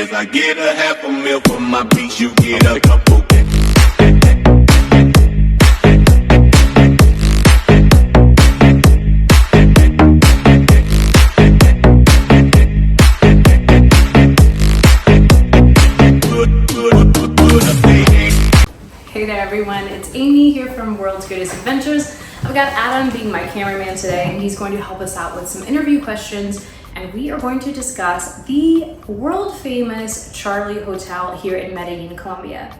bands. I get a half a meal for my beats. You get a couple. Hey there everyone, it's Amy here from World's Greatest Adventures. I've got Adam being my cameraman today, and he's going to help us out with some interview questions, and we are going to discuss the world famous Charlee Hotel here in Medellin, Colombia.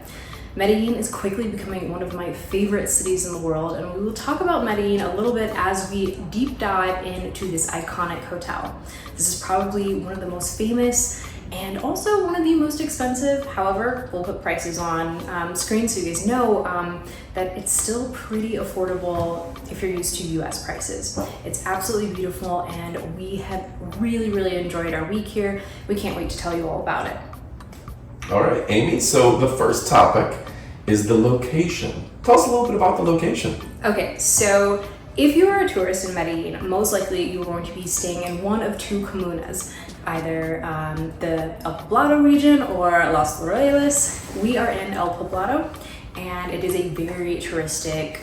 Medellin is quickly becoming one of my favorite cities in the world, and we will talk about Medellin a little bit as we deep dive into this iconic hotel. This is probably one of the most famous and also one of the most expensive. However, we'll put prices on screen so you guys know that it's still pretty affordable if you're used to US prices. It's absolutely beautiful, and we have really enjoyed our week here. We can't wait to tell you all about it. All right, Amy, so the first topic is the location. Tell us a little bit about the location. Okay, so if you are a tourist in Medellin, most likely you're going to be staying in one of two comunas, either the El Poblado region or Los Laureles. We are in El Poblado, and it is a very touristic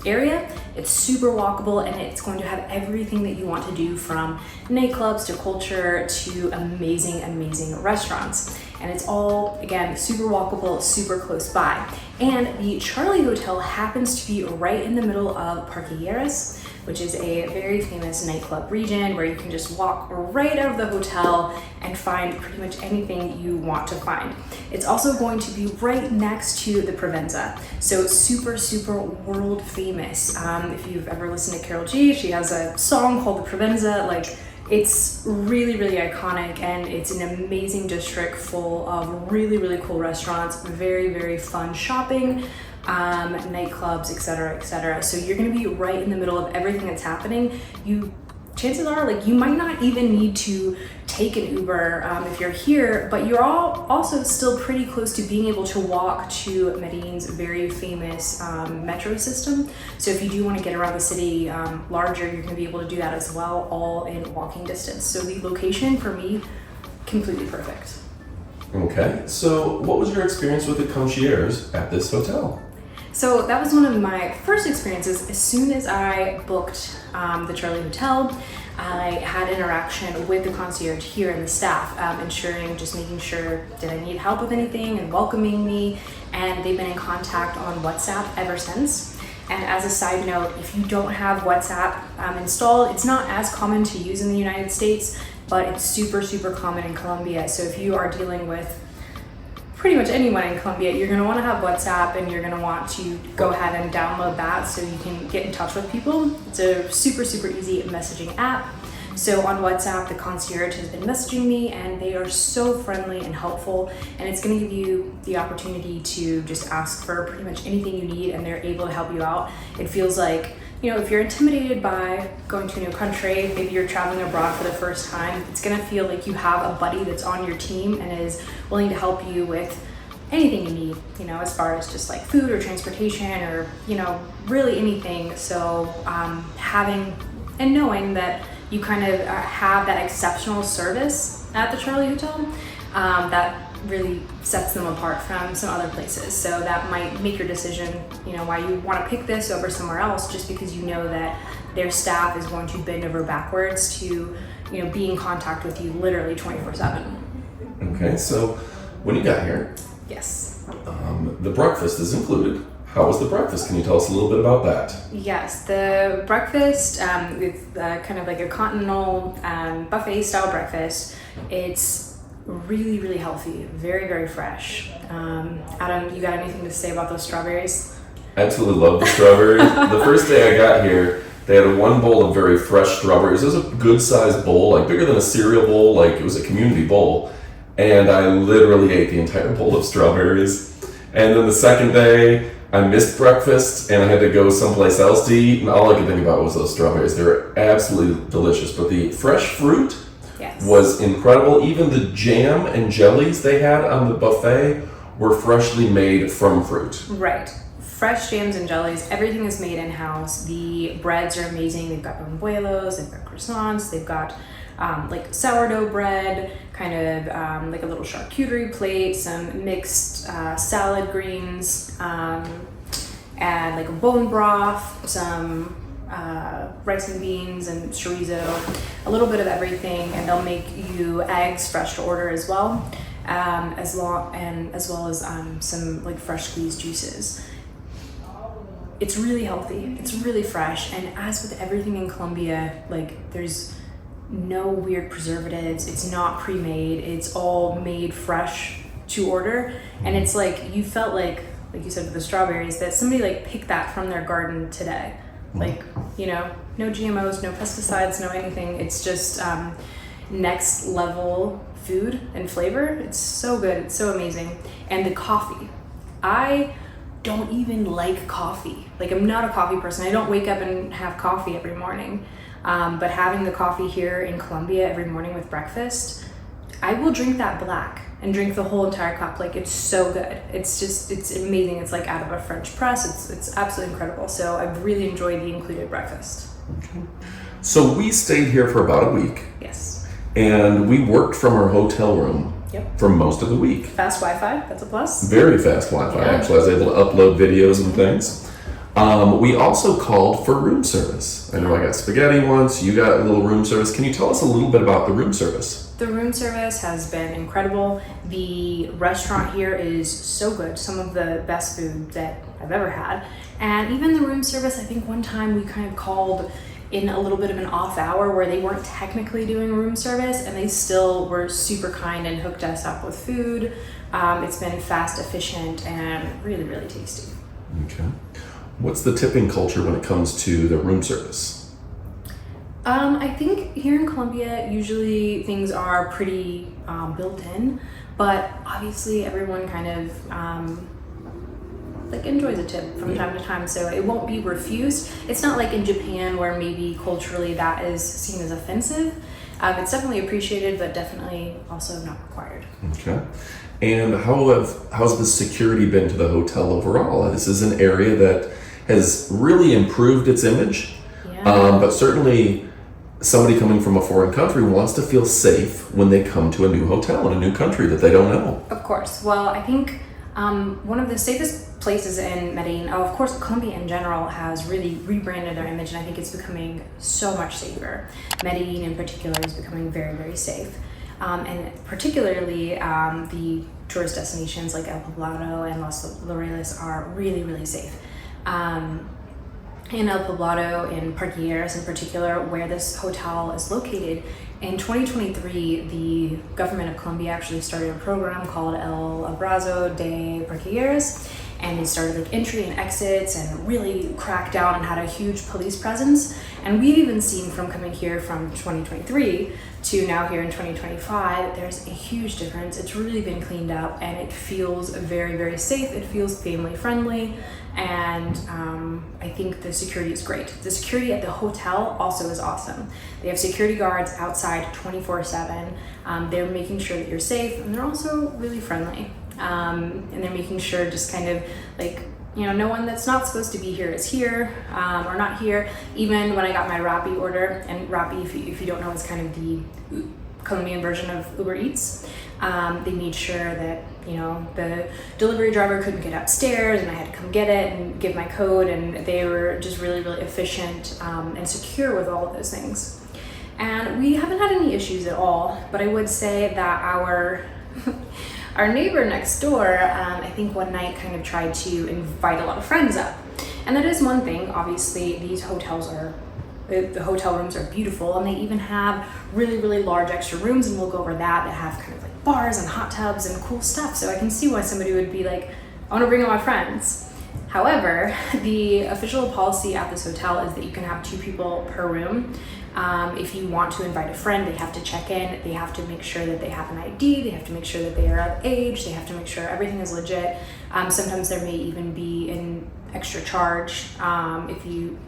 area. It's super walkable, and it's going to have everything that you want to do, from nightclubs to culture to amazing restaurants. And it's all, again, super walkable, super close by. And the Charlee Hotel happens to be right in the middle of Parque Lleras, which is a very famous nightclub region where you can just walk right out of the hotel and find pretty much anything you want to find. It's also going to be right next to the Provenza, so super world famous. If you've ever listened to Carol G, she has a song called The Provenza. Like, it's really iconic, and it's an amazing district full of really cool restaurants, very fun shopping, nightclubs, etc. So you're going to be right in the middle of everything that's happening. Chances are, like, you might not even need to take an Uber if you're here, but you're all also still pretty close to being able to walk to Medellin's very famous metro system. So if you do want to get around the city larger, you're going to be able to do that as well, all in walking distance. So the location, for me, completely perfect. Okay, so what was your experience with the concierge at this hotel? So that was one of my first experiences. As soon as I booked the Charlee Hotel, I had interaction with the concierge here and the staff, making sure did I need help with anything and welcoming me. And they've been in contact on WhatsApp ever since. And as a side note, if you don't have WhatsApp installed, it's not as common to use in the United States, but it's super common in Colombia. So if you are dealing with pretty much anyone in Colombia, you're going to want to have WhatsApp, and you're going to want to go ahead and download that so you can get in touch with people. It's a super easy messaging app. So on WhatsApp, the concierge has been messaging me, and they are so friendly and helpful, and it's going to give you the opportunity to just ask for pretty much anything you need, and they're able to help you out. It feels like, you know, if you're intimidated by going to a new country, maybe you're traveling abroad for the first time, it's gonna feel like you have a buddy that's on your team and is willing to help you with anything you need, you know, as far as just like food or transportation or, you know, really anything. So having and knowing that you kind of have that exceptional service at the Charlee Hotel, that really sets them apart from some other places. So that might make your decision, you know, why you want to pick this over somewhere else, just because you know that their staff is going to bend over backwards to, you know, be in contact with you literally 24/7. Okay, so when you got here, Yes. The breakfast is included. How was the breakfast? Can you tell us a little bit about that? Yes, the breakfast, it's kind of like a continental buffet style breakfast. It's really healthy, very fresh. Adam, you got anything to say about those strawberries? Absolutely love the strawberries. The first day I got here, they had one bowl of very fresh strawberries. It was a good sized bowl, like bigger than a cereal bowl, like it was a community bowl. And I literally ate the entire bowl of strawberries. And then the second day, I missed breakfast and I had to go someplace else to eat, and all I could think about was those strawberries. They were absolutely delicious, but the fresh fruit was incredible. Even the jam and jellies they had on the buffet were freshly made from fruit. Right. Fresh jams and jellies, everything is made in-house. The breads are amazing. They've got buñuelos, they've got croissants, they've got like sourdough bread, kind of like a little charcuterie plate, some mixed salad greens, and like a bone broth, some rice and beans and chorizo, a little bit of everything, and they'll make you eggs fresh to order as well, as well as some like fresh squeezed juices. It's really healthy, it's really fresh, and as with everything in Colombia, like there's no weird preservatives, it's not pre-made, it's all made fresh to order, and it's like you felt like you said with the strawberries, that somebody like picked that from their garden today. Like, you know, no GMOs, no pesticides, no anything. It's just next level food and flavor. It's so good, it's so amazing. And the coffee, I don't even like coffee. Like, I'm not a coffee person. I don't wake up and have coffee every morning. But having the coffee here in Colombia every morning with breakfast, I will drink that black and drink the whole entire cup. Like, it's so good. It's amazing. It's like out of a French press. It's absolutely incredible. So I've really enjoyed the included breakfast. Okay. So we stayed here for about a week. Yes. And we worked from our hotel room. Yep. For most of the week. Fast Wi-Fi, that's a plus. Very fast Wi-Fi, Yeah. actually. I was able to upload videos and things. We also called for room service. I know I got spaghetti once, you got a little room service. Can you tell us a little bit about the room service? The room service has been incredible. The restaurant here is so good. Some of the best food that I've ever had. And even the room service, I think one time we kind of called in a little bit of an off hour where they weren't technically doing room service, and they still were super kind and hooked us up with food. It's been fast, efficient, and really, really tasty. Okay. What's the tipping culture when it comes to the room service? I think here in Colombia, usually things are pretty built in, but obviously everyone kind of like enjoys a tip from time to time, so it won't be refused. It's not like in Japan where maybe culturally that is seen as offensive. It's definitely appreciated, but definitely also not required. Okay. And how's the security been to the hotel overall? This is an area that has really improved its image, but certainly somebody coming from a foreign country wants to feel safe when they come to a new hotel in a new country that they don't know. Of course. Well, I think one of the safest places in Medellin, of course, Colombia in general has really rebranded their image, and I think it's becoming so much safer. Medellin in particular is becoming very, very safe. And particularly the tourist destinations like El Poblado and Los Laureles are really, really safe. In El Poblado, in Parque Lleras in particular, where this hotel is located, in 2023, the government of Colombia actually started a program called El Abrazo de Parque Lleras, and they started like entry and exits and really cracked down and had a huge police presence. And we've even seen from coming here from 2023 to now here in 2025, there's a huge difference. It's really been cleaned up and it feels very, very safe. It feels family friendly. And I think the security is great. The security at the hotel also is awesome. They have security guards outside 24/7. They're making sure that you're safe, and they're also really friendly. And they're making sure just kind of like, you know, no one that's not supposed to be here is here or not here. Even when I got my Rappi order, and Rappi, if you don't know, is kind of the Colombian version of Uber Eats. They made sure that, you know, the delivery driver couldn't get upstairs and I had to come get it and give my code, and they were just really, really efficient and secure with all of those things. And we haven't had any issues at all, but I would say that our neighbor next door, I think one night kind of tried to invite a lot of friends up. And that is one thing. Obviously, these hotels are, the hotel rooms are beautiful, and they even have really, really large extra rooms, and we'll go over that have kind of like bars and hot tubs and cool stuff. So I can see why somebody would be like, I want to bring all my friends. However, the official policy at this hotel is that you can have 2 people per room. If you want to invite a friend, they have to check in, they have to make sure that they have an ID, they have to make sure that they are of age, they have to make sure everything is legit. Sometimes there may even be an extra charge if you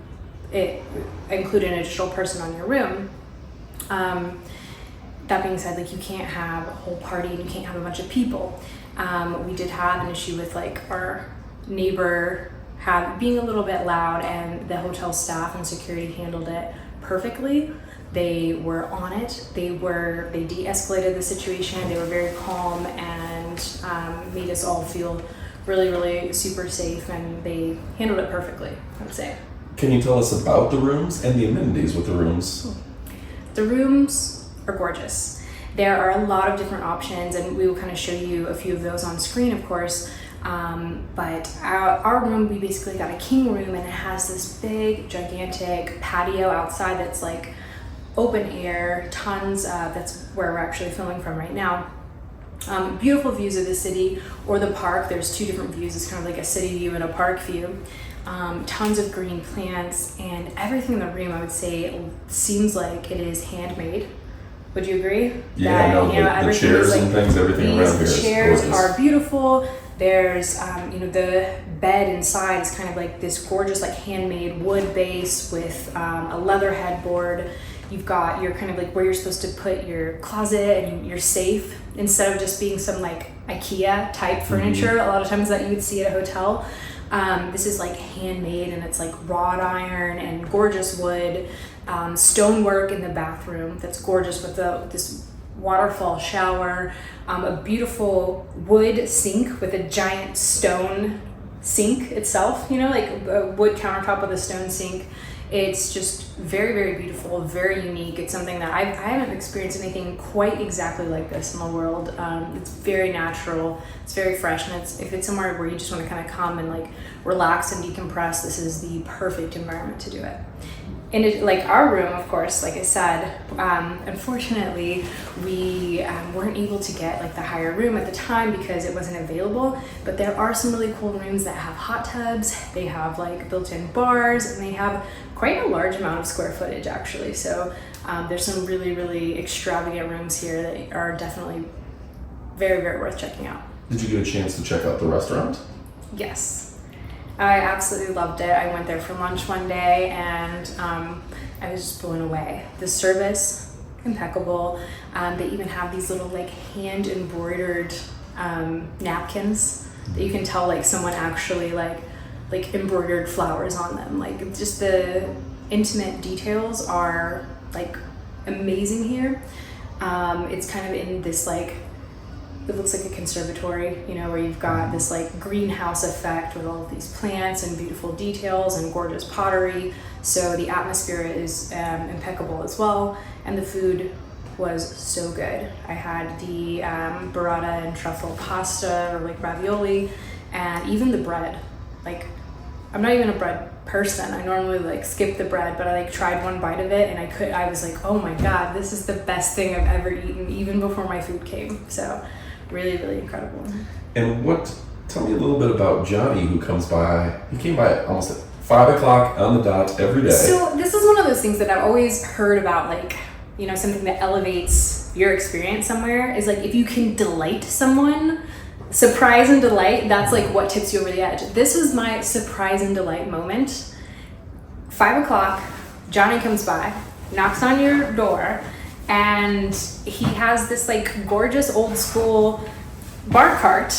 include an additional person on your room. That being said, like, you can't have a whole party and you can't have a bunch of people. We did have an issue with like our neighbor being a little bit loud, and the hotel staff and security handled it perfectly. They were on it. They de-escalated the situation. They were very calm and made us all feel really, really super safe, and they handled it perfectly, I would say. Can you tell us about the rooms and the amenities with the rooms? The rooms are gorgeous. There are a lot of different options, and we will kind of show you a few of those on screen, of course. But our room, we basically got a king room, and it has this big, gigantic patio outside that's like open air, tons. That's where we're actually filming from right now. Beautiful views of the city or the park. There's two different views. It's kind of like a city view and a park view. Tons of green plants, and everything in the room, I would say, seems like it is handmade. Would you agree? Yeah, the chairs and things, everything around here is gorgeous. These chairs are beautiful. There's, the bed inside is kind of like this gorgeous, like handmade wood base with a leather headboard. You've got your kind of like where you're supposed to put your closet and your safe, instead of just being some like IKEA type furniture. A lot of times that you would see at a hotel. This is like handmade, and it's like wrought iron and gorgeous wood. Stonework in the bathroom that's gorgeous with this waterfall shower. A beautiful wood sink with a giant stone sink itself, like a wood countertop with a stone sink. It's just very, very beautiful, very unique. It's something that I haven't experienced anything quite exactly like this in the world. It's very natural, it's very fresh, and if it's somewhere where you just want to kind of come and like relax and decompress, this is the perfect environment to do it. And like our room, of course, like I said, unfortunately, we weren't able to get like the higher room at the time because it wasn't available. But there are some really cool rooms that have hot tubs. They have like built-in bars, and they have quite a large amount of square footage actually. So there's some really, really extravagant rooms here that are definitely very, very worth checking out. Did you get a chance to check out the restaurant? Yes. I absolutely loved it. I went there for lunch one day, and I was just blown away. The service, impeccable. They even have these little like hand embroidered napkins that you can tell like someone actually like embroidered flowers on them. Like just the intimate details are like amazing here. It's kind of in this like, it looks like a conservatory, where you've got this like greenhouse effect with all of these plants and beautiful details and gorgeous pottery. So the atmosphere is impeccable as well, and the food was so good. I had the burrata and truffle pasta, or like ravioli, and even the bread. Like, I'm not even a bread person. I normally like skip the bread, but I like tried one bite of it, and I was like, oh my god, this is the best thing I've ever eaten, even before my food came. So really, really incredible. And tell me a little bit about Johnny, who comes by. He came by almost at 5 o'clock on the dot every day. So this is one of those things that I've always heard about, like, something that elevates your experience somewhere is like, if you can delight someone, surprise and delight, that's like what tips you over the edge. This was my surprise and delight moment. 5 o'clock, Johnny comes by, knocks on your door, and he has this like gorgeous old school bar cart,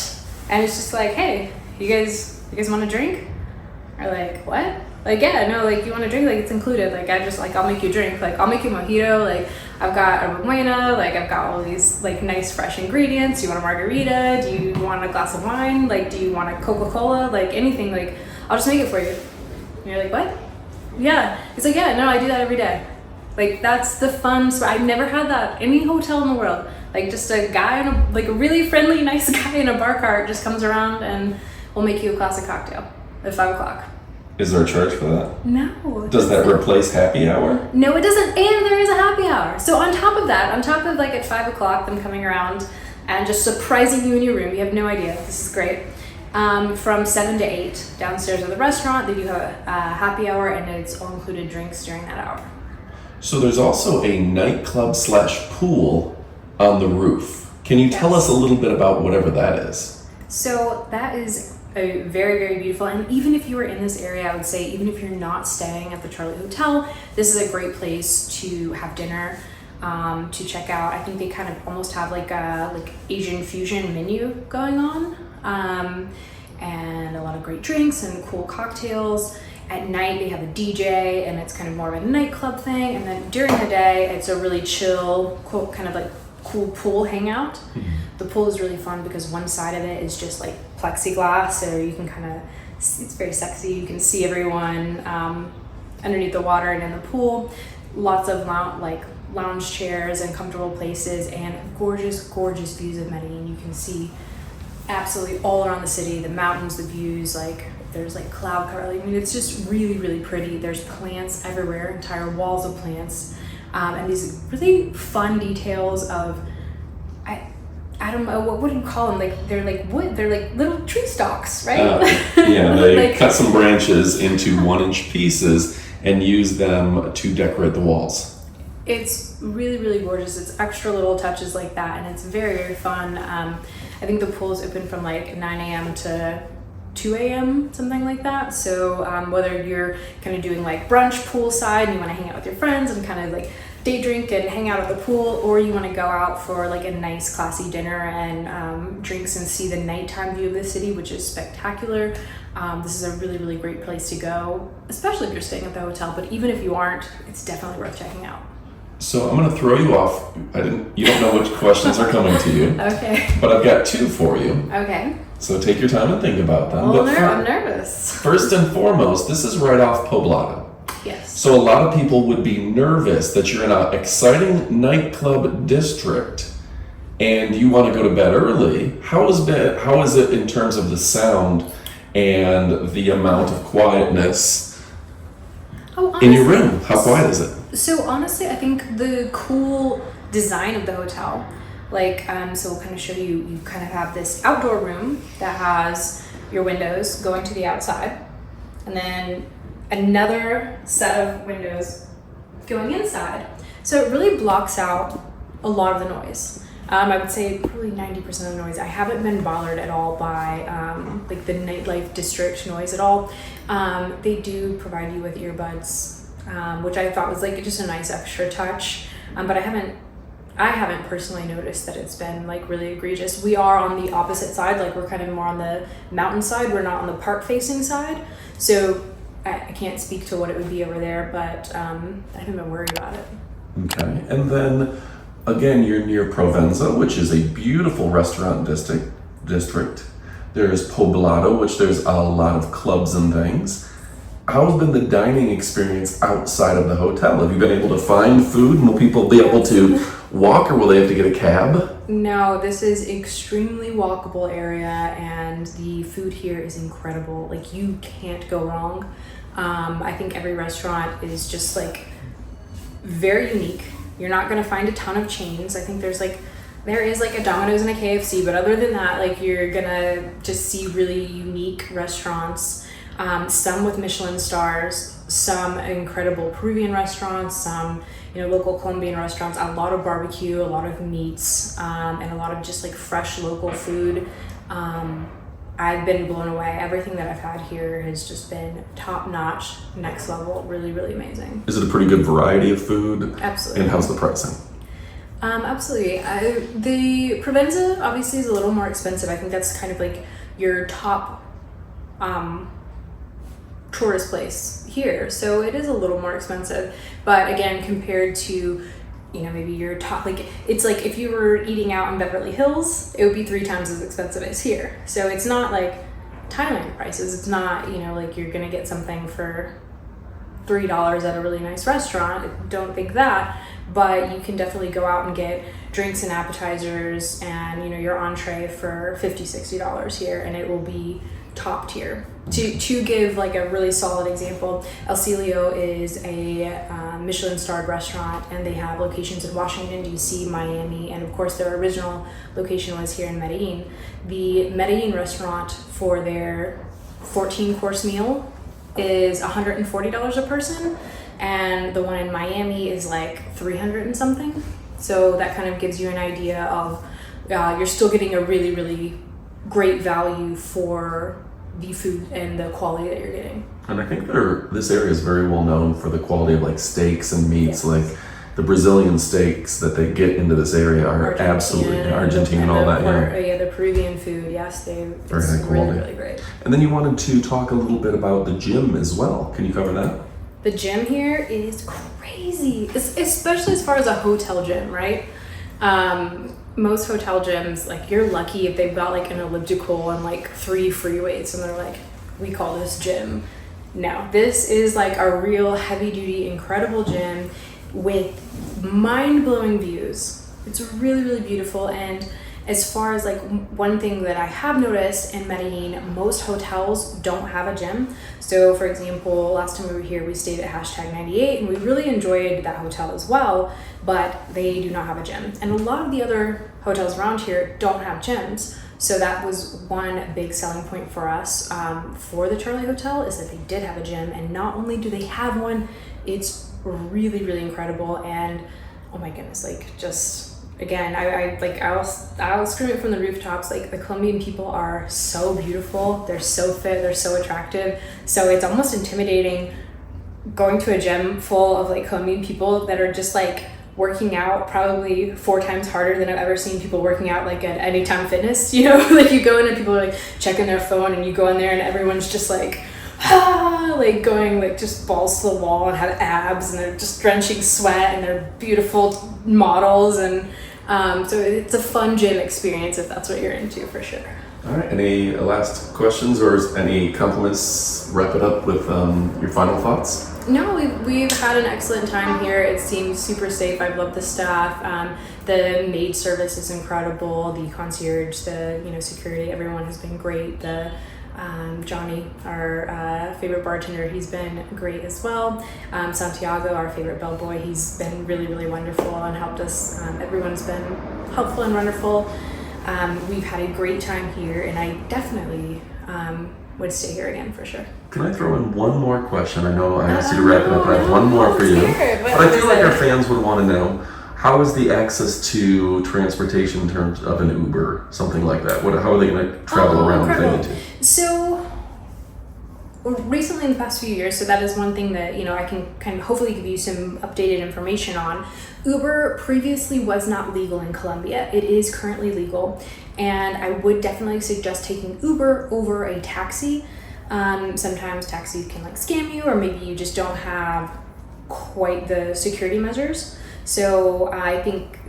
and it's just like, hey, you guys want a drink? Or like, what? Like, yeah, no, like, you want a drink? Like, it's included. Like, I'll make you a drink. Like, I'll make you a mojito. Like, I've got a Buena. Like, I've got all these like nice fresh ingredients. Do you want a margarita? Do you want a glass of wine? Like, do you want a Coca-Cola? Like, anything. Like, I'll just make it for you. And you're like, what? Yeah. It's like, yeah, no, I do that every day. Like, that's the fun. So I've never had that any hotel in the world. Like, just a guy a really friendly, nice guy in a bar cart just comes around and will make you a classic cocktail at 5 o'clock. Is there a charge for that? No. Does that replace happy hour? No, it doesn't. And there is a happy hour. So on top of like at 5 o'clock, them coming around and just surprising you in your room, you have no idea. This is great. From 7 to 8 downstairs at the restaurant, they do have a happy hour, and it's all included drinks during that hour. So there's also a nightclub / pool on the roof. Can you tell us a little bit about whatever that is? So that is a very, very beautiful, and even if you were in this area, I would say, even if you're not staying at the Charlee Hotel, this is a great place to have dinner, to check out. I think they kind of almost have like a Asian fusion menu going on, and a lot of great drinks and cool cocktails. At night they have a DJ and it's kind of more of a nightclub thing. And then during the day it's a really chill, kind of like cool pool hangout. The pool is really fun because one side of it is just like plexiglass, so you can kind of, it's very sexy. You can see everyone underneath the water and in the pool. Lots of lounge chairs and comfortable places and gorgeous views of Medellin. You can see absolutely all around the city, the mountains, the views, like there's like cloud cover. I mean, it's just really pretty. There's plants everywhere, entire walls of plants, and these really fun details of, I don't know, what do you call them? Like they're like wood. They're like little tree stalks, right? Yeah, they cut some branches into 1-inch pieces and use them to decorate the walls. It's really gorgeous. It's extra little touches like that, and it's very fun. I think the pool is open from like 9 a.m. to 2 a.m., something like that. So whether you're kind of doing like brunch poolside and you want to hang out with your friends and kind of like day drink and hang out at the pool, or you want to go out for like a nice classy dinner and drinks and see the nighttime view of the city, which is spectacular. This is a really great place to go, especially if you're staying at the hotel, but even if you aren't, it's definitely worth checking out. So I'm going to throw you off. You don't know which questions are coming to you. Okay. But I've got 2 for you. Okay. So take your time and think about them. Well, I'm nervous. First and foremost, this is right off Poblado. Yes. So a lot of people would be nervous that you're in an exciting nightclub district and you want to go to bed early. How is it in terms of the sound and the amount of quietness in your room? How quiet is it? So honestly, I think the cool design of the hotel, so we'll kind of show you, you kind of have this outdoor room that has your windows going to the outside, and then another set of windows going inside. So it really blocks out a lot of the noise. I would say probably 90% of the noise. I haven't been bothered at all by like the nightlife district noise at all. They do provide you with earbuds, which I thought was like just a nice extra touch. But I haven't personally noticed that it's been like really egregious. We are on the opposite side, like we're kind of more on the mountain side. We're not on the park facing side. So I can't speak to what it would be over there, but I haven't been worried about it. Okay, and then again, you're near Provenza, which is a beautiful restaurant district. There's Poblado, which there's a lot of clubs and things. How's been the dining experience outside of the hotel? Have you been able to find food? Will people be able to walk, or will they have to get a cab? No, this is extremely walkable area, and the food here is incredible. Like, you can't go wrong. I think every restaurant is just like very unique. You're not gonna find a ton of chains. I think there is like a Domino's and a KFC, but other than that, like, you're gonna just see really unique restaurants. Some with Michelin stars, some incredible Peruvian restaurants, some local Colombian restaurants, a lot of barbecue, a lot of meats, and a lot of just like fresh local food. I've been blown away. Everything that I've had here has just been top notch, next level, really amazing. Is it a pretty good variety of food? Absolutely. And how's the pricing? Absolutely. The Provenza obviously is a little more expensive. I think that's kind of like your top tourist place here, so it is a little more expensive. But again, compared to maybe your top, like, it's like if you were eating out in Beverly Hills, it would be 3 times as expensive as here. So it's not like Thailand prices. It's not like you're gonna get something for $3 at a really nice restaurant. Don't think that, but you can definitely go out and get drinks and appetizers and your entree for $50-$60 here, and it will be top tier. To give like a really solid example, El Cilio is a Michelin starred restaurant, and they have locations in Washington DC, Miami, and of course their original location was here in Medellin. The Medellin restaurant, for their 14-course meal, is $140 a person, and the one in Miami is like $300 and something. So that kind of gives you an idea of you're still getting a really great value for the food and the quality that you're getting. And I think this area is very well known for the quality of like steaks and meats. Yes. Like the Brazilian steaks that they get into this area are absolutely Argentine and all that. Yeah, the Peruvian food. Yes, it's very high quality. really great. And then you wanted to talk a little bit about the gym as well. Can you cover that? The gym here is crazy, especially as far as a hotel gym, right? Most hotel gyms, like, you're lucky if they've got like an elliptical and like 3 free weights and they're like, we call this gym. No, this is like a real heavy duty, incredible gym with mind-blowing views. It's really, really beautiful. And as far as like one thing that I have noticed in Medellin, most hotels don't have a gym. So for example, last time we were here, we stayed at #98 and we really enjoyed that hotel as well, but they do not have a gym. And a lot of the other hotels around here don't have gyms. So that was one big selling point for us for the Charlee Hotel, is that they did have a gym. And not only do they have one, it's really, really incredible. And oh my goodness, like, just again, I'll scream it from the rooftops. Like, the Colombian people are so beautiful. They're so fit. They're so attractive. So it's almost intimidating going to a gym full of like Colombian people that are just like working out probably 4 times harder than I've ever seen people working out like at Anytime Fitness. You know, like, you go in and people are like checking their phone, and you go in there and everyone's just like, like going like just balls to the wall and have abs, and they're just drenching sweat, and they're beautiful models. And so it's a fun gym experience if that's what you're into, for sure. All right, any last questions or any compliments? Wrap it up with your final thoughts. No, we've had an excellent time here. It seems super safe. I've loved the staff. The maid service is incredible. The concierge, the security, everyone has been great. The Johnny, our favorite bartender, he's been great as well. Santiago, our favorite bellboy, he's been really, really wonderful and helped us. Everyone's been helpful and wonderful. We've had a great time here, and I definitely would stay here again for sure. Can I throw in one more question? I know I asked you to wrap it up, but I have one more for you. But I feel like our fans would want to know, how is the access to transportation in terms of an Uber, something like that? How are they going to travel around if they need to? So recently, in the past few years, so that is one thing that I can kind of hopefully give you some updated information on. Uber previously was not legal in Colombia. It is currently legal, and I would definitely suggest taking Uber over a taxi. Sometimes taxis can like scam you, or maybe you just don't have quite the security measures. So I think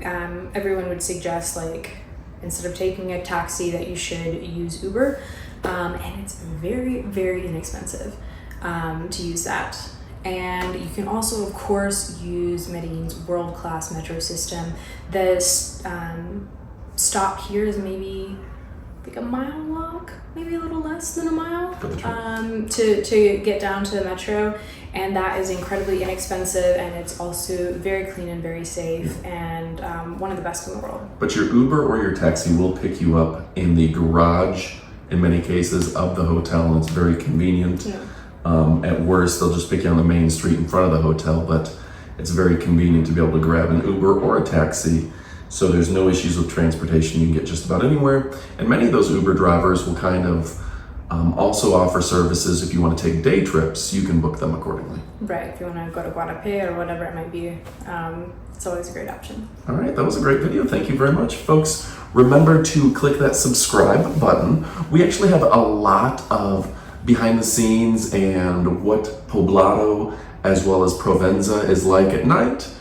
everyone would suggest, like, instead of taking a taxi, that you should use Uber. And it's very, very inexpensive to use that. And you can also, of course, use Medellin's world-class metro system. The stop here is maybe like a mile walk, maybe a little less than a mile, to get down to the metro. And that is incredibly inexpensive, and it's also very clean and very safe, and one of the best in the world. But your Uber or your taxi will pick you up in the garage, in many cases, of the hotel, and it's very convenient. Yeah. At worst, they'll just pick you on the main street in front of the hotel, but it's very convenient to be able to grab an Uber or a taxi. So there's no issues with transportation. You can get just about anywhere. And many of those Uber drivers will kind of also offer services. If you want to take day trips, you can book them accordingly. Right, if you want to go to Guadalupe or whatever it might be, it's always a great option. All right, that was a great video. Thank you very much, folks. Remember to click that subscribe button. We actually have a lot of behind the scenes and what Poblado as well as Provenza is like at night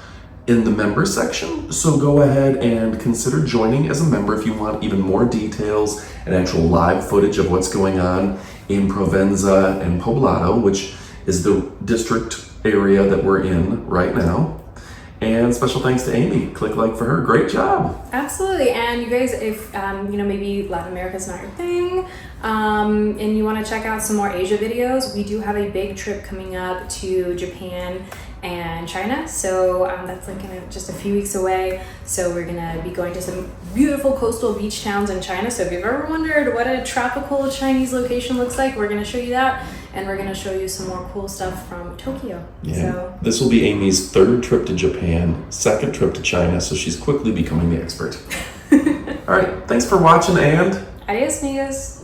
in the member section. So go ahead and consider joining as a member if you want even more details and actual live footage of what's going on in Provenza and Poblado, which is the district area that we're in right now. And special thanks to Amy. Click like for her. Great job. Absolutely. And you guys, if maybe Latin America's not your thing, and you want to check out some more Asia videos, we do have a big trip coming up to Japan and China. So that's like just a few weeks away. So we're gonna be going to some beautiful coastal beach towns in China. So if you've ever wondered what a tropical Chinese location looks like, we're gonna show you that. And we're gonna show you some more cool stuff from Tokyo. Yeah. So this will be Amy's third trip to Japan, second trip to China. So she's quickly becoming the expert. All right, thanks for watching, and adios, amigos.